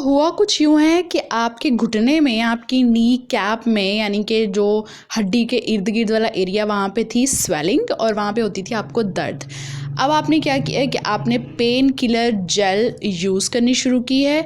हुआ कुछ यूँ है कि आपके घुटने में, आपकी नी कैप में, यानी कि जो हड्डी के इर्द गिर्द वाला एरिया, वहाँ पे थी स्वेलिंग और वहाँ पे होती थी आपको दर्द। अब आपने क्या किया कि आपने पेन किलर जेल यूज़ करनी शुरू की है।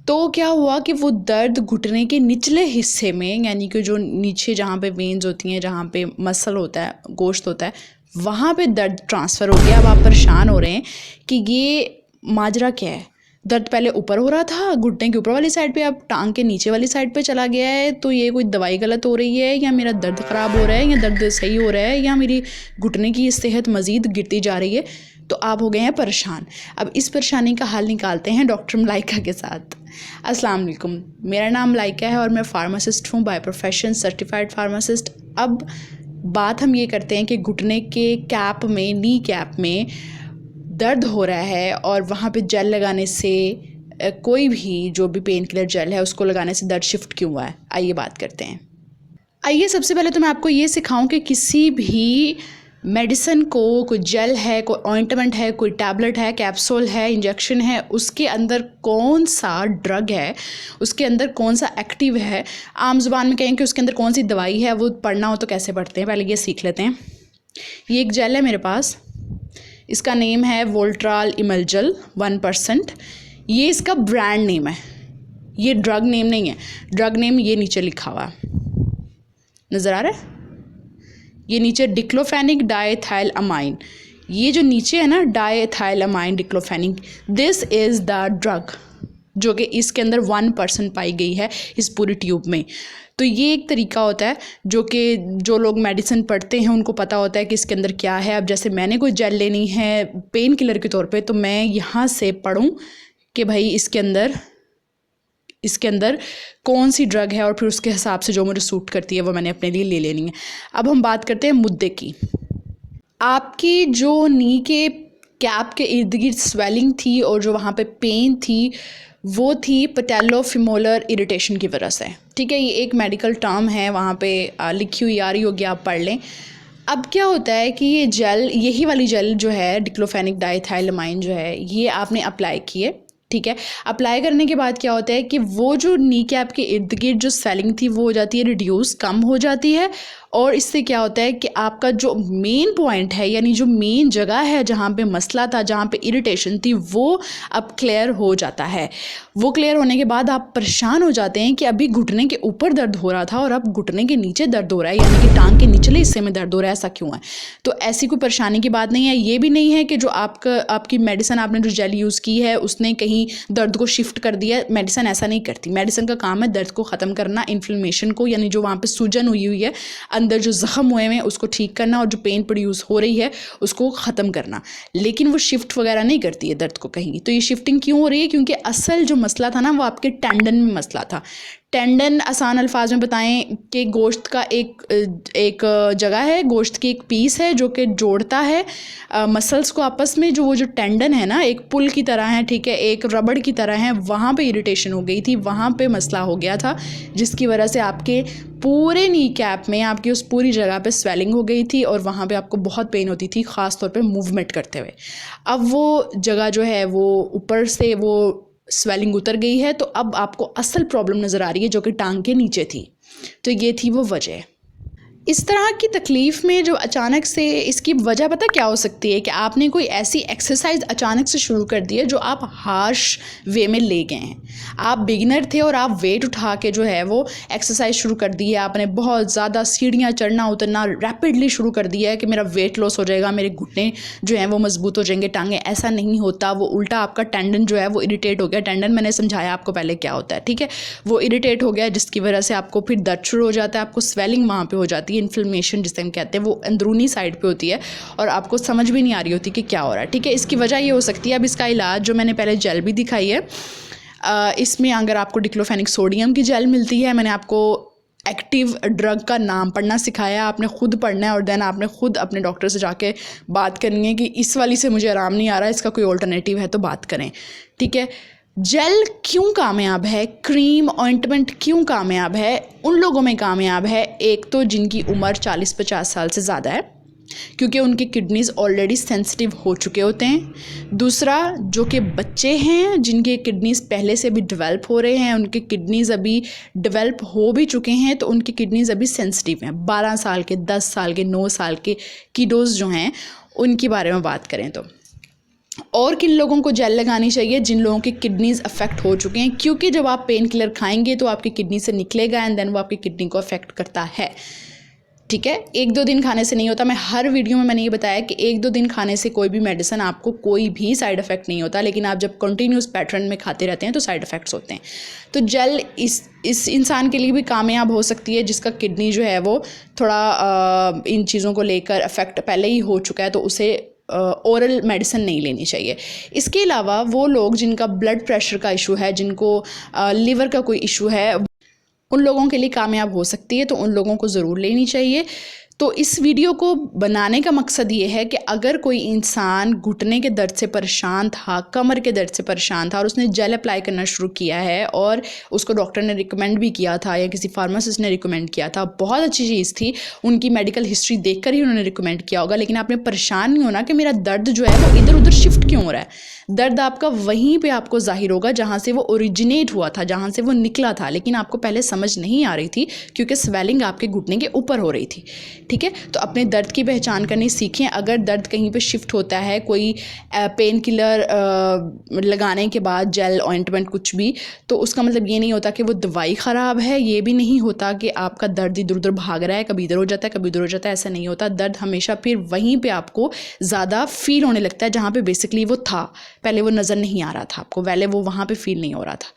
तो क्या हुआ कि वो दर्द घुटने के निचले हिस्से में, यानी कि जो नीचे जहाँ पे वेन्स होती हैं, जहाँ पे मसल होता है, गोश्त होता है, वहाँ पे दर्द ट्रांसफ़र हो गया। अब आप परेशान हो रहे हैं कि ये माजरा क्या है। दर्द पहले ऊपर हो रहा था घुटने के ऊपर वाली साइड पे, अब टांग के नीचे वाली साइड पे चला गया है। तो ये कोई दवाई गलत हो रही है, या मेरा दर्द ख़राब हो रहा है, या दर्द सही हो रहा है, या मेरी घुटने की सेहत मज़ीद गिरती जा रही है। तो आप हो गए हैं परेशान। अब इस परेशानी का हल निकालते हैं डॉक्टर मलाइका के साथ। अस्सलाम वालेकुम, मेरा नाम मलाइका है और मैं फार्मासिस्ट हूँ, बाय प्रोफेशन सर्टिफाइड फार्मासिस्ट। अब बात हम ये करते हैं कि घुटने के कैप में, नी कैप में दर्द हो रहा है और वहाँ पे जेल लगाने से, कोई भी जो भी पेन किलर जेल है उसको लगाने से दर्द शिफ्ट क्यों हुआ है। आइए बात करते हैं। आइए सबसे पहले तो मैं आपको ये सिखाऊं कि किसी भी मेडिसिन को, कोई जेल है, कोई ऑइंटमेंट है, कोई टैबलेट है, कैप्सूल है, इंजेक्शन है, उसके अंदर कौन सा ड्रग है, उसके अंदर कौन सा एक्टिव है। आम जुबान में कहें कि उसके अंदर कौन सी दवाई है, वो पढ़ना हो तो कैसे पढ़ते हैं, पहले ये सीख लेते हैं। ये एक जेल है मेरे पास, इसका नेम है वोल्ट्राल इमल्जल 1%। ये इसका ब्रांड नेम है, ये ड्रग नेम नहीं है। ड्रग नेम ये नीचे लिखा हुआ है, नज़र आ रहा है? ये नीचे डिक्लोफेनिक डाइथाइलअमाइन, ये जो नीचे है ना, diethylamine diclofenac, this is the drug जो कि इसके अंदर 1% पाई गई है इस पूरी ट्यूब में। तो ये एक तरीका होता है जो कि जो लोग मेडिसिन पढ़ते हैं उनको पता होता है कि इसके अंदर क्या है। अब जैसे मैंने कोई जेल लेनी है पेन किलर के तौर पे, तो मैं यहाँ से पढ़ूँ कि भाई इसके अंदर कौन सी ड्रग है और फिर उसके हिसाब से जो मुझे सूट करती है वो मैंने अपने लिए ले लेनी है। अब हम बात करते हैं मुद्दे की। आपकी जो नी के कैप के इर्द गिर्द स्वेलिंग थी और जो वहाँ पे पेन थी, वो थी पैटेलोफिमोलर इरिटेशन की वजह से। ठीक है, ये एक मेडिकल टर्म है, वहाँ पे लिखी हुई आ रही होगी, आप पढ़ लें। अब क्या होता है कि ये जेल, यही वाली जेल जो है डिक्लोफेनिक डाइथाइलअमाइन जो है, ये आपने अप्लाई किए। ठीक है, अप्लाई करने के बाद क्या होता है कि वो जो नी कैप के इर्द गिर्द जो स्वेलिंग थी वो हो जाती है रिड्यूस, कम हो जाती है। और इससे क्या होता है कि आपका जो मेन पॉइंट है, यानी जो मेन जगह है जहाँ पे मसला था, जहाँ पे इरिटेशन थी, वो अब क्लियर हो जाता है। वो क्लियर होने के बाद आप परेशान हो जाते हैं कि अभी घुटने के ऊपर दर्द हो रहा था और अब घुटने के नीचे दर्द हो रहा है, यानी कि टांग के निचले हिस्से में दर्द हो रहा है। ऐसा क्यों है? तो ऐसी कोई परेशानी की बात नहीं है। ये भी नहीं है कि जो आपकी मेडिसिन, आपने जो जेल यूज़ की है उसने कहीं दर्द को शिफ्ट कर दिया। मेडिसिन ऐसा नहीं करती। मेडिसिन का काम है दर्द को ख़त्म करना, इन्फ्लेमेशन को, यानी जो वहाँ पर सूजन हुई है, अंदर जो ज़ख़म हुए हैं उसको ठीक करना, और जो पेन प्रोड्यूस हो रही है उसको ख़त्म करना। लेकिन वो शिफ्ट वगैरह नहीं करती है दर्द को कहीं। तो ये शिफ्टिंग क्यों हो रही है? क्योंकि असल जो मसला था ना वो आपके टेंडन में मसला था। टेंडन आसान अल्फाज में बताएं कि गोश्त का एक जगह है, गोश्त की एक पीस है जो कि जोड़ता है मसल्स को आपस में। जो वो जो टेंडन है ना, एक पुल की तरह है, ठीक है, एक रबड़ की तरह है, वहाँ पे इरिटेशन हो गई थी, वहाँ पे मसला हो गया था, जिसकी वजह से आपके पूरे नी कैप में, आपकी उस पूरी जगह पे स्वेलिंग हो गई थी और वहाँ पे आपको बहुत पेन होती थी, ख़ास तौर पे मूवमेंट करते हुए। अब वो जगह जो है वो ऊपर से वो स्वेलिंग उतर गई है, तो अब आपको असल प्रॉब्लम नज़र आ रही है जो कि टांग के नीचे थी। तो ये थी वो वजह। इस तरह की तकलीफ़ में जो अचानक से, इसकी वजह पता क्या हो सकती है कि आपने कोई ऐसी एक्सरसाइज अचानक से शुरू कर दी है जो आप हार्श वे में ले गए हैं। आप बिगिनर थे और आप वेट उठा के जो है वो एक्सरसाइज शुरू कर दी है। आपने बहुत ज़्यादा सीढ़ियाँ चढ़ना उतरना रैपिडली शुरू कर दिया है कि मेरा वेट लॉस हो जाएगा, मेरे घुटने जो हैं वो मजबूत हो जाएंगे, टांगें। ऐसा नहीं होता, वो उल्टा आपका टेंडन जो है वो इरिटेट हो गया। टेंडन मैंने समझाया आपको पहले क्या होता है, ठीक है। वो इरिटेट हो गया जिसकी वजह से आपको फिर दर्द शुरू हो जाता है, आपको स्वेलिंग वहाँ पर हो जाती है। इन्फ्लेमेशन जिसे हम कहते हैं वो अंदरूनी साइड पे होती है और आपको समझ भी नहीं आ रही होती कि क्या हो रहा है, ठीक है। इसकी वजह ये हो सकती है। अब इसका इलाज जो मैंने पहले जेल भी दिखाई है, इसमें अगर आपको डिक्लोफेनिक सोडियम की जेल मिलती है, मैंने आपको एक्टिव ड्रग का नाम पढ़ना सिखाया, आपने खुद पढ़ना है और देन आपने खुद अपने डॉक्टर से जाके बात करनी है कि इस वाली से मुझे आराम नहीं आ रहा है, इसका कोई ऑल्टरनेटिव है तो बात करें, ठीक है। जेल क्यों कामयाब है, क्रीम ऑइंटमेंट क्यों कामयाब है? उन लोगों में कामयाब है, एक तो जिनकी उम्र 40-50 साल से ज़्यादा है, क्योंकि उनके किडनीज़ ऑलरेडी सेंसिटिव हो चुके होते हैं। दूसरा, जो कि बच्चे हैं जिनके किडनीज़ पहले से भी डेवलप हो रहे हैं, उनके किडनीज़ अभी डेवलप हो भी चुके हैं, तो उनकी किडनीज़ अभी सेंसिटिव हैं। 12 साल के, 10 साल के, 9 साल के किडोज़ जो हैं उनके बारे में बात करें तो। और किन लोगों को जेल लगानी चाहिए? जिन लोगों की किडनीज़ अफेक्ट हो चुके हैं, क्योंकि जब आप पेन किलर खाएंगे तो आपकी किडनी से निकलेगा एंड देन वो आपकी किडनी को अफेक्ट करता है। ठीक है, 1-2 दिन खाने से नहीं होता। मैं हर वीडियो में मैंने ये बताया कि 1-2 दिन खाने से कोई भी मेडिसिन आपको कोई भी साइड इफ़ेक्ट नहीं होता, लेकिन आप जब कंटिन्यूस पैटर्न में खाते रहते हैं तो साइड इफ़ेक्ट्स होते हैं। तो जेल इस इंसान के लिए भी कामयाब हो सकती है जिसका किडनी जो है वो थोड़ा इन चीज़ों को लेकर अफेक्ट पहले ही हो चुका है, तो उसे ओरल मेडिसिन नहीं लेनी चाहिए। इसके अलावा वो लोग जिनका ब्लड प्रेशर का इशू है, जिनको लिवर का कोई इशू है, उन लोगों के लिए कामयाब हो सकती है, तो उन लोगों को ज़रूर लेनी चाहिए। तो इस वीडियो को बनाने का मकसद ये है कि अगर कोई इंसान घुटने के दर्द से परेशान था, कमर के दर्द से परेशान था और उसने जेल अप्लाई करना शुरू किया है और उसको डॉक्टर ने रिकमेंड भी किया था या किसी फार्मासिस्ट ने रिकमेंड किया था, बहुत अच्छी चीज़ थी, उनकी मेडिकल हिस्ट्री देखकर ही उन्होंने रिकमेंड किया होगा, लेकिन आपने परेशान नहीं होना कि मेरा दर्द जो है वो इधर उधर शिफ्ट क्यों हो रहा है। दर्द आपका वहीं पे आपको ज़ाहिर होगा जहाँ से वो ओरिजिनेट हुआ था, जहाँ से वो निकला था, लेकिन आपको पहले समझ नहीं आ रही थी क्योंकि स्वेलिंग आपके घुटने के ऊपर हो रही थी। ठीक है, तो अपने दर्द की पहचान करनी सीखें। अगर दर्द कहीं पे शिफ्ट होता है, कोई पेन किलर लगाने के बाद जेल ऑइंटमेंट कुछ भी, तो उसका मतलब ये नहीं होता कि वो दवाई ख़राब है, ये भी नहीं होता कि आपका दर्द इधर उधर भाग रहा है, कभी इधर हो जाता है कभी उधर हो जाता है, ऐसा नहीं होता। दर्द हमेशा फिर वहीं पर आपको ज़्यादा फील होने लगता है जहाँ पर बेसिकली वो था, पहले वो नज़र नहीं आ रहा था आपको, पहले वो वहाँ पे फील नहीं हो रहा था।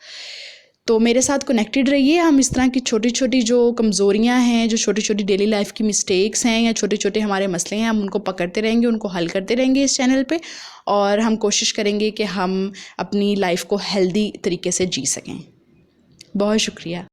तो मेरे साथ कनेक्टेड रहिए। हम इस तरह की छोटी छोटी जो कमज़ोरियाँ हैं, जो छोटी छोटी डेली लाइफ की मिस्टेक्स हैं या छोटे छोटे हमारे मसले हैं, हम उनको पकड़ते रहेंगे, उनको हल करते रहेंगे इस चैनल पे, और हम कोशिश करेंगे कि हम अपनी लाइफ को हेल्दी तरीके से जी सकें। बहुत शुक्रिया।